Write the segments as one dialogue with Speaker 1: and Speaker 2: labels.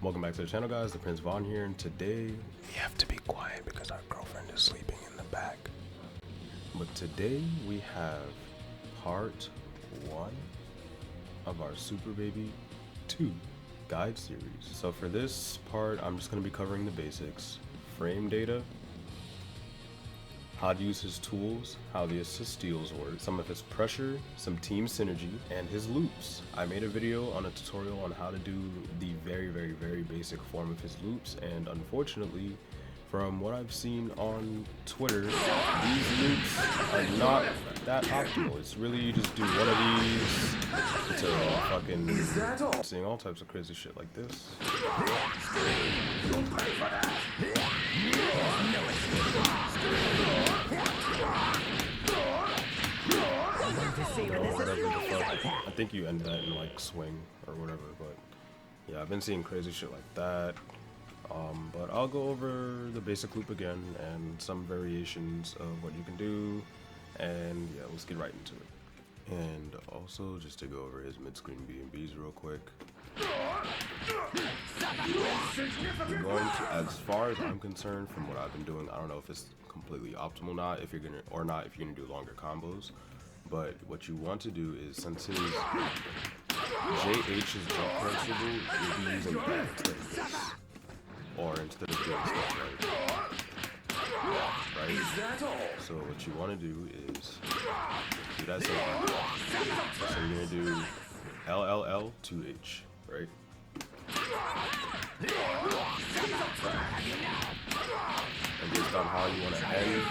Speaker 1: Welcome back to the channel, guys. ThePrinceVon here, and today we have to be quiet because our girlfriend is sleeping in the back. But today we have part 1 of our Super Baby 2 guide series. So for this part, I'm just going to be covering the basics: frame data, how to use his tools, how the assist steals work, some of his pressure, some team synergy, and his loops. I made a video on a tutorial on how to do the very basic form of his loops, and unfortunately, from what I've seen on Twitter, these loops are not that optimal. It's really, you just do one of these to fucking seeing all types of crazy shit like this. Whatever the fuck. I think you end that in like swing or whatever, but yeah, I've been seeing crazy shit like that. But I'll go over the basic loop again and some variations of what you can do, and yeah, let's get right into it. And also, just to go over his mid-screen B&Bs real quick. As far as I'm concerned, from what I've been doing, I don't know if it's completely optimal if you're gonna do longer combos. But what you want to do is, since his JH is jump punchable, you'll be using that instead of this. Or instead of doing stuff right? So what you want to do is do that same thing. So you're going to do LLL 2H, right? And based on how you want to end, you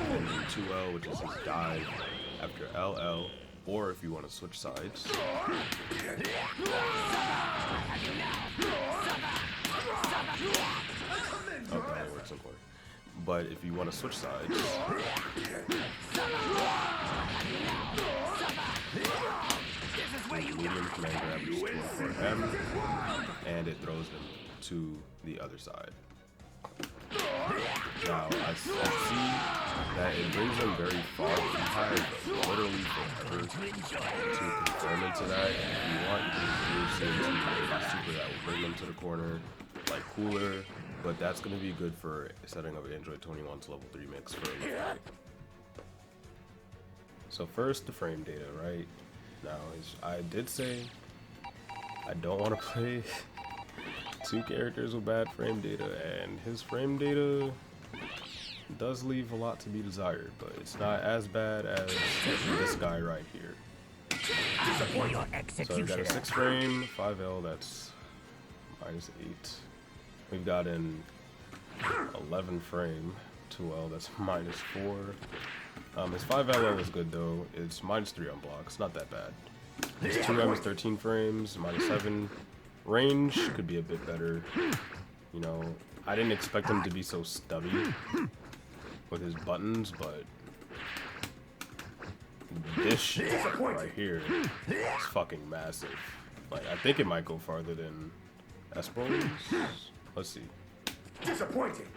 Speaker 1: can do 2L, which is his dive, after LL, or if you want to switch sides. Okay, that works in court. But if you want to switch sides, medium command grab is 24M, and it throws them to the other side. Now, I see that it brings them very far. You have literally forever to confirm into that. If you want, you can use CMT super that will bring them to the corner, like cooler, but that's going to be good for setting up Android 21's level 3 mix for a So first, the frame data, right? Now, I did say I don't want to play 2 characters with bad frame data, and his frame data does leave a lot to be desired, but it's not as bad as this guy right here. So we've got a 6 frame, 5L, that's -8. We've got an 11 frame, 2L, that's -4. His 5LL is good though, it's -3 on block, it's not that bad. His 2M is 13 frames, -7. Range could be a bit better. You know, I didn't expect him to be so stubby with his buttons, but this shit right here is fucking massive. Like, I think it might go farther than Esper's. Let's see.
Speaker 2: Disappointing.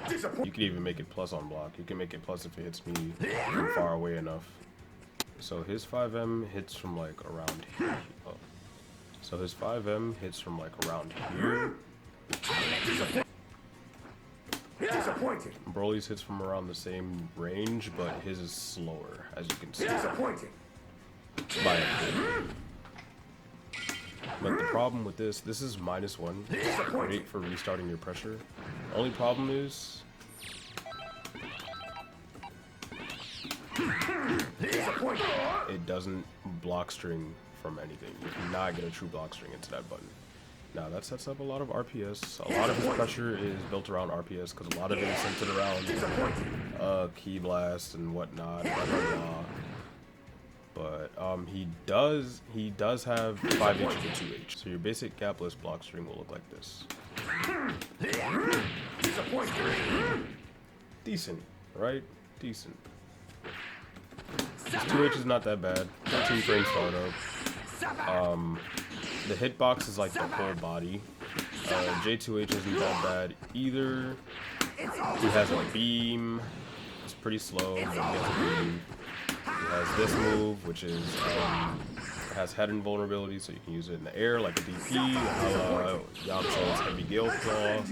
Speaker 1: You can even make it plus on block. You can make it plus if it hits me from far away enough. So his 5M hits from like around here. Oh. So his 5M hits from like around here.
Speaker 2: Disappointing.
Speaker 1: Broly's hits from around the same range, but his is slower, as you can see.
Speaker 2: Disappointing.
Speaker 1: By a bit. But the problem with this is -1. It's great for restarting your pressure. Only problem is it doesn't block string from anything. You cannot get a true block string into that button. Now that sets up a lot of RPS. A lot of his pressure is built around RPS because a lot of it is centered around key blast and whatnot. Blah, blah, blah. But he does have 5H and 2H. So your basic gapless block string will look like this. Decent, right? Decent. His 2H is not that bad. 13 frame startup. The hitbox is like the whole body. J2H isn't that bad either. He has a beam. It's pretty slow, but he has a beam. He has this move, which is It has head invulnerability, so you can use it in the air like a DP, Yamcha's Heavy Gale Claw,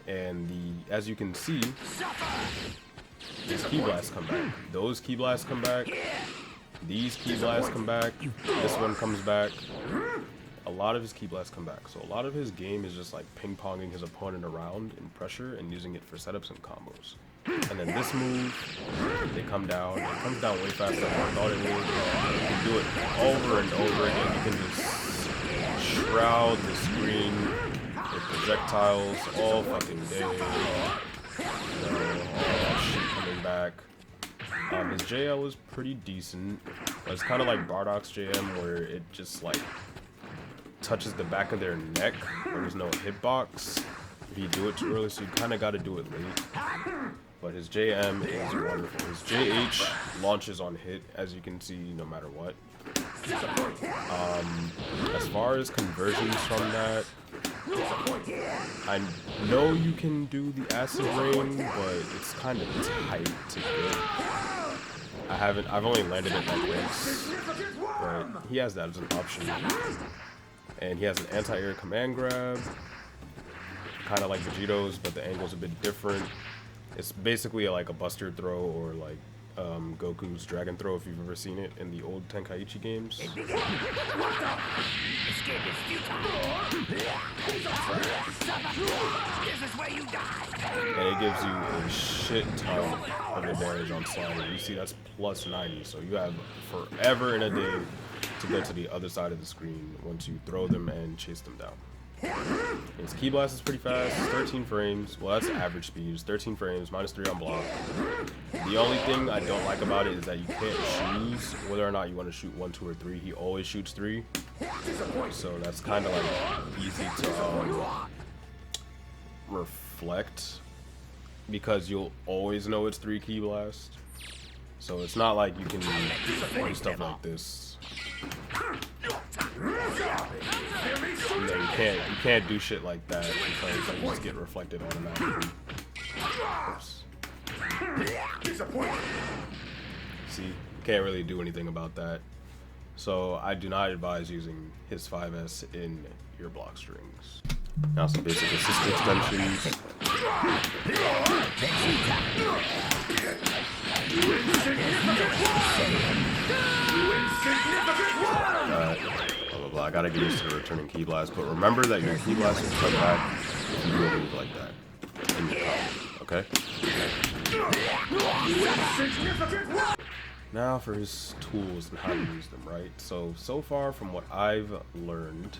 Speaker 1: and as you can see, these Ki Blasts come back. Those Ki Blasts come back. These Ki Blasts come back. This one comes back. A lot of his Ki Blasts come back. So a lot of his game is just like ping-ponging his opponent around in pressure and using it for setups and combos. And then this move, they come down. It comes down way faster than I thought it would. You can do it over and over again. You can just shroud the screen with projectiles all fucking day. All that shit coming back. His JL is pretty decent. It's kind of like Bardock's JM, where it just like touches the back of their neck. There's no hitbox if you do it too early, so you kind of got to do it late. But his JM is wonderful. His JH launches on hit, as you can see, no matter what. As far as conversions from that, I know you can do the acid rain, but it's kind of tight to get. I've only landed it like once, but he has that as an option. And he has an anti-air command grab, kind of like Vegito's, but the angle's a bit different. It's basically like a Buster throw, or like Goku's Dragon Throw, if you've ever seen it in the old Tenkaichi games. And it gives you a shit ton of advantage on sliding. You see, that's plus 90, so you have forever in a day to go to the other side of the screen once you throw them and chase them down. His Ki Blast is pretty fast, 13 frames. Well, that's average speed. It's 13 frames, -3 on block. The only thing I don't like about it is that you can't choose whether or not you want to shoot 1, 2, or 3. He always shoots 3. So that's kind of like easy to reflect, because you'll always know it's 3 Ki Blast. So it's not like you can do stuff like this. You can't do shit like that because you just get reflected automatically. Oops. See, you can't really do anything about that. So I do not advise using his 5S in your block strings. Now some basic assist extensions. I gotta get used to the returning Ki Blast, but remember that your Ki Blast will come back if you do a move like that in your combo, okay? Now for his tools and how to use them, right? So far from what I've learned,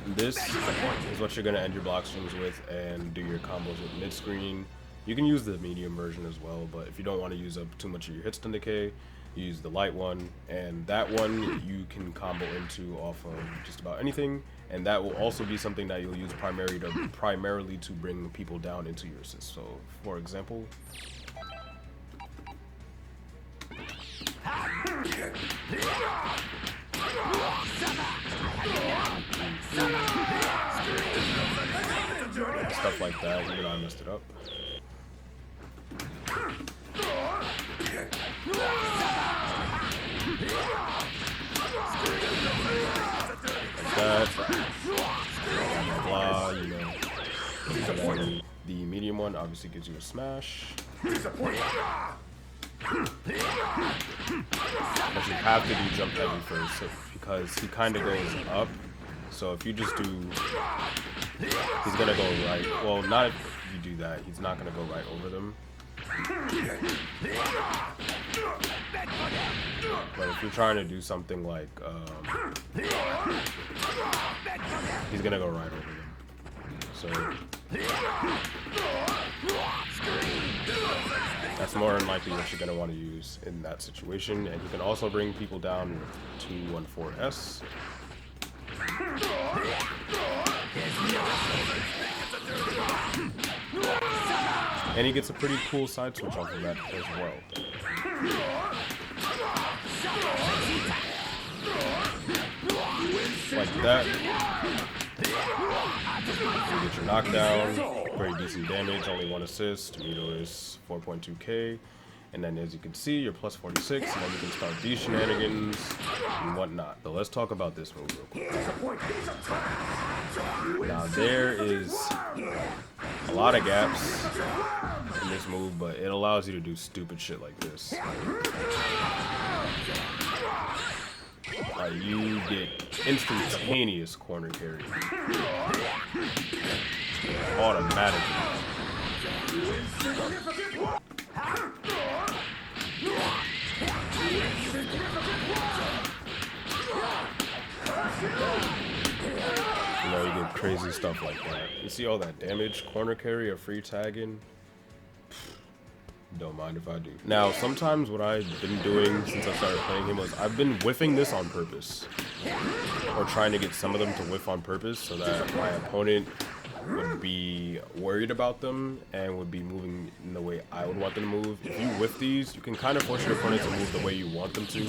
Speaker 1: this is what you're gonna end your block strings with and do your combos with mid-screen. You can use the medium version as well, but if you don't want to use up too much of your hit stun decay, use the light one, and that one you can combo into off of just about anything, and that will also be something that you'll use primarily to bring people down into your assist. So, for example, stuff like that. Even though I messed it up. Like that. Blah, you know. And the medium one obviously gives you a smash. But you have to do jump heavy first because he kind of goes up. So if you just do, he's gonna go right. Well, not if you do that. He's not gonna go right over them. But if you're trying to do something like, he's gonna go right over them. So that's more than likely what you're gonna want to use in that situation. And you can also bring people down with 214S. And he gets a pretty cool side switch off of that as well. Like that. You get your knockdown, pretty decent damage, only 1 assist. Mito is 4.2k. And then as you can see, you're plus 46, and then you can start these shenanigans and whatnot. So let's talk about this move real quick. Now there is a lot of gaps in this move, but it allows you to do stupid shit like this. Like you get instantaneous corner carry. Automatically. You know, you get crazy stuff like that. You see all that damage, corner carry, or free tagging? Don't mind if I do. Now, sometimes what I've been doing since I started playing him was I've been whiffing this on purpose. Or trying to get some of them to whiff on purpose so that my opponent would be worried about them and would be moving in the way I would want them to move. If you whiff these, you can kind of force your opponent to move the way you want them to,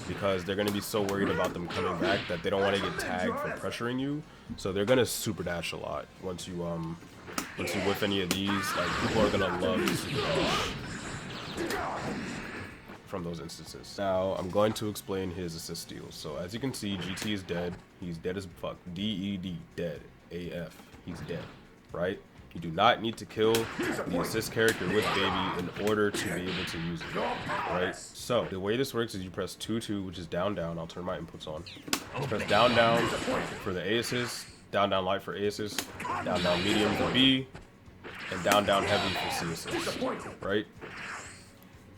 Speaker 1: because they're going to be so worried about them coming back that they don't want to get tagged for pressuring you. So they're going to super dash a lot once you whiff any of these. Like, people are going to love to super dash from those instances. Now I'm going to explain his assist steals. So as you can see, GT is dead. He's dead as fuck. DED, dead. AF, he's dead, right? You do not need to kill the assist character with baby in order to be able to use it, right? So the way this works is you press 2-2, which is down down. I'll turn my inputs on. You press down down for the A assist, down down light for A assist, down down medium for B, and down down heavy for C assist, right?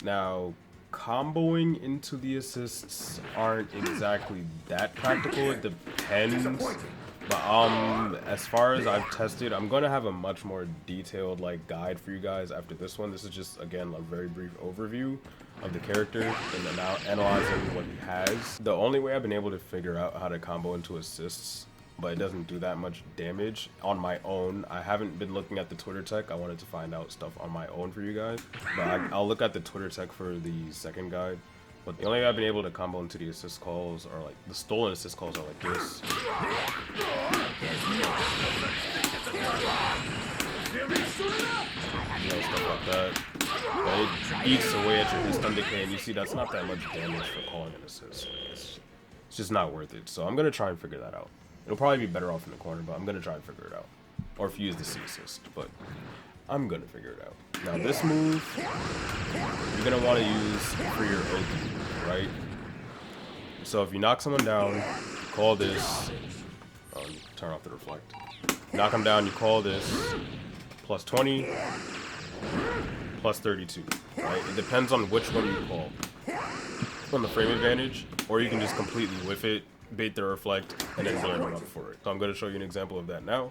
Speaker 1: Now comboing into the assists aren't exactly that practical. It depends. But as far as I've tested, I'm going to have a much more detailed like guide for you guys after this one. This is just, again, a very brief overview of the character and then now analyzing what he has. The only way I've been able to figure out how to combo into assists, but it doesn't do that much damage on my own. I haven't been looking at the Twitter tech. I wanted to find out stuff on my own for you guys. But I'll look at the Twitter tech for the second guide. But the only way I've been able to combo into the assist calls are like, the stolen assist calls are like this. You know, stuff like that. But it eats away at your stun decay, and you see that's not that much damage for calling an assist. It's just not worth it. So I'm going to try and figure that out. It'll probably be better off in the corner, but I'm going to try and figure it out. Or if you use the C assist, but I'm going to figure it out. Now this move, you're going to want to use for your OD, right? So if you knock someone down, call this, turn off the reflect. Knock them down, you call this plus 20, plus 32, right? It depends on which one you call. On the frame advantage, or you can just completely whiff it, bait the reflect, and then burn them up for it. So I'm going to show you an example of that now.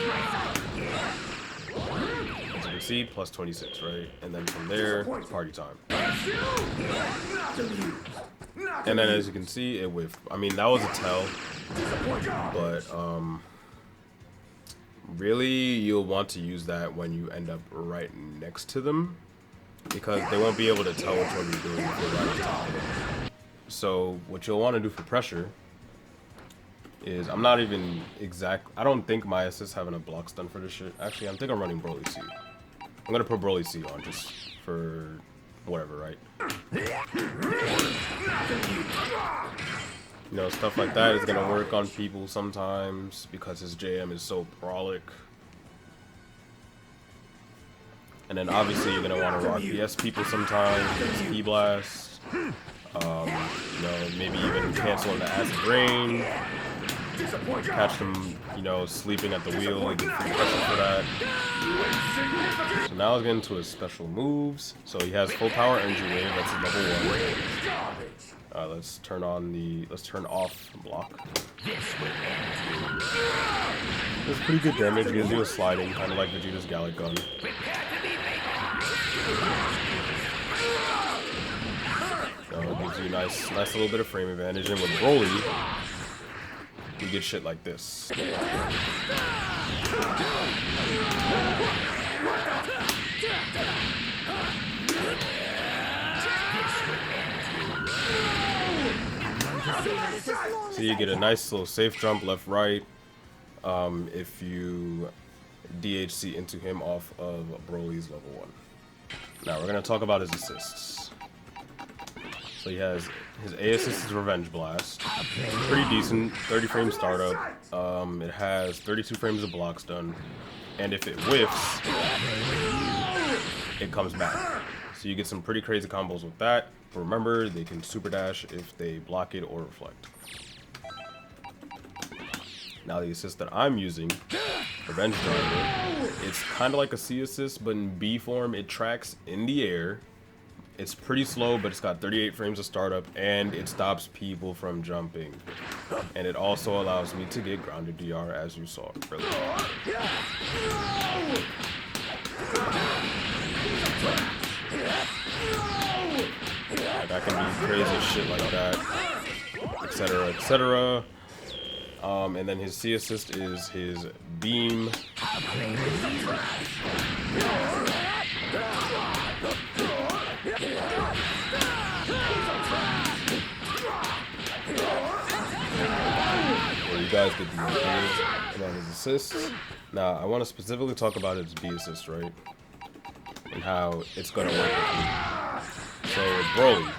Speaker 1: As you can see, plus 26, right? And then from there, it's party time. And then as you can see, it whiffed. I mean, that was a tell, but really you'll want to use that when you end up right next to them, because they won't be able to tell which one you're doing if you're right on top of them. So what you'll want to do for pressure is, I'm not even exact. I don't think my assists having a block stun for this shit. Actually, I think I'm running Broly C. I'm gonna put Broly C on just for whatever, right? You know, stuff like that is gonna work on people sometimes because his JM is so prolic. And then obviously you're gonna want to rock BS people sometimes. Ski blast. You know, maybe even canceling the acid rain. Catch them, you know, sleeping at the wheel and get free pressure for that. So now let's get into his special moves. So he has full power energy wave, that's a level 1. Let's turn off block. That's pretty good damage. Gives you a sliding, kind of like Vegeta's Gallic Gun. It gives you a nice little bit of frame advantage, and with Broly, you get shit like this. So you get a nice little safe jump left right if you DHC into him off of Broly's level 1. Now we're going to talk about his assists. So he has his A assist is Revenge Blast. Pretty decent, 30 frame startup. It has 32 frames of blocks done. And if it whiffs, it comes back. So you get some pretty crazy combos with that. Remember, they can super dash if they block it or reflect. Now the assist that I'm using, Revenge Driver, it's kind of like a C assist, but in B form, it tracks in the air. It's pretty slow, but it's got 38 frames of startup, and it stops people from jumping. And it also allows me to get grounded DR, as you saw earlier. That can be crazy shit like that, etc., etc. And then his C assist is his beam. Well, you guys get the idea about his assists. Now, I want to specifically talk about his B assist, right? And how it's going to work with me. So, Broly.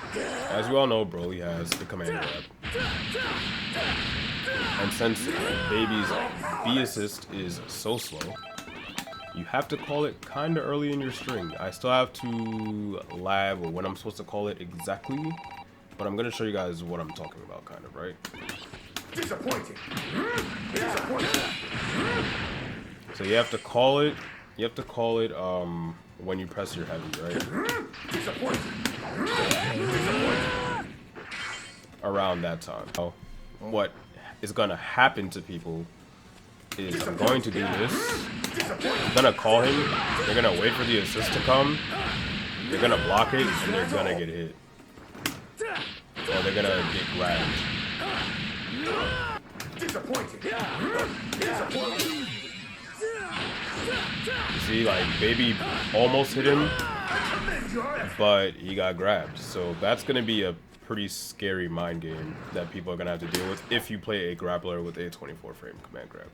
Speaker 1: As you all know, Broly has the command grab. And since Baby's B assist is so slow, you have to call it kind of early in your string. I still have to lab when I'm supposed to call it exactly, but I'm going to show you guys what I'm talking about, kind of, right?
Speaker 2: Disappointing. Disappointing.
Speaker 1: So you have to call it. You have to call it when you press your heavy, right?
Speaker 2: Disappointing.
Speaker 1: Around that time. So what is going to happen to people is I'm going to do this. I'm going to call him. They're going to wait for the assist to come. They're going to block it, and they're going to get hit. Or they're going to get grabbed.
Speaker 2: Disappointing. Disappointing.
Speaker 1: You see, like, Baby almost hit him, but he got grabbed. So that's going to be a pretty scary mind game that people are going to have to deal with if you play a grappler with a 24 frame command grab.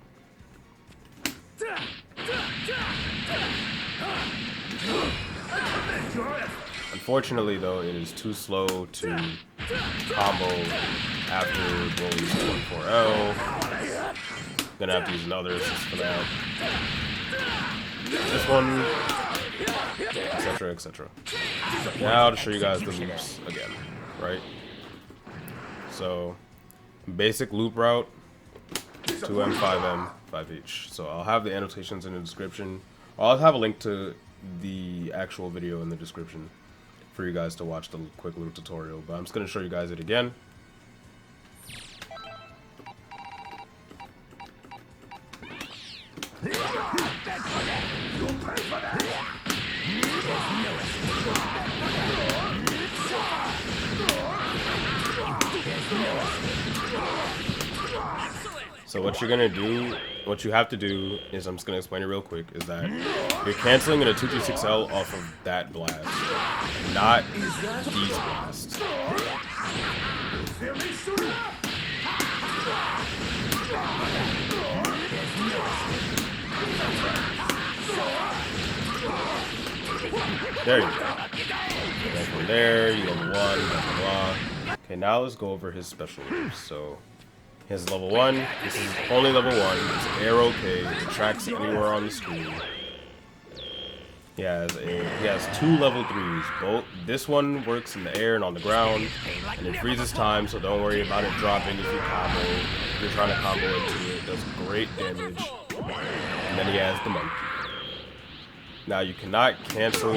Speaker 1: Unfortunately, though, it is too slow to combo after Broly's 24L. Gonna have to use another assist for that. This one, etc., etc. Now to show you guys the loops again, right? So, basic loop route, 2M, 5M, 5H. So I'll have the annotations in the description. I'll have a link to the actual video in the description for you guys to watch the quick loop tutorial. But I'm just going to show you guys it again. So what you're gonna do, what you have to do is, I'm just gonna explain it real quick, is that you're canceling in a 236L off of that blast, not these blasts. There you go. And from there, you go 1, blah, blah, blah. Okay, now let's go over his special moves. So, he has level 1. This is only level 1. It's air okay. It tracks anywhere on the screen. He has 2 level 3s. Both this one works in the air and on the ground, and it freezes time, so don't worry about it dropping if you combo. If you're trying to combo into it, it does great damage. And then he has the monkey. Now you cannot cancel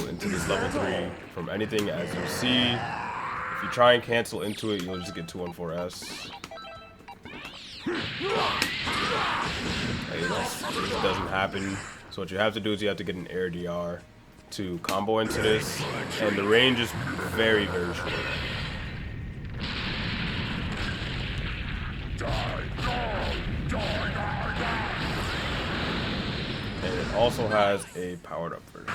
Speaker 1: into this level 3 from anything, as you see. If you try and cancel into it, you'll just get 214S. It just doesn't happen. So what you have to do is you have to get an air DR to combo into this, and the range is very, very short. And it also has a powered up version.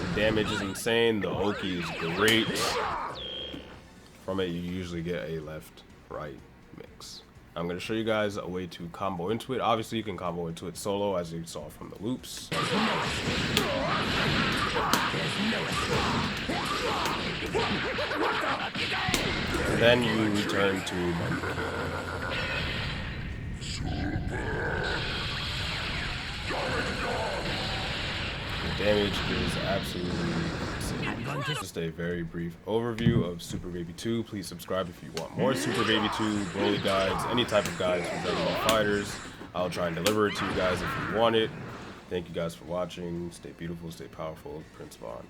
Speaker 1: The damage is insane. The Oki is great. From it, you usually get a left, right, mix. I'm going to show you guys a way to combo into it. Obviously, you can combo into it solo, as you saw from the loops. And then you return to Monkey King. The damage is absolutely insane. Just a very brief overview of Super Baby 2. Please subscribe if you want more Super Baby 2, Broly guides, any type of guides for Dragon Ball fighters. I'll try and deliver it to you guys if you want it. Thank you guys for watching. Stay beautiful, stay powerful. Prince Von.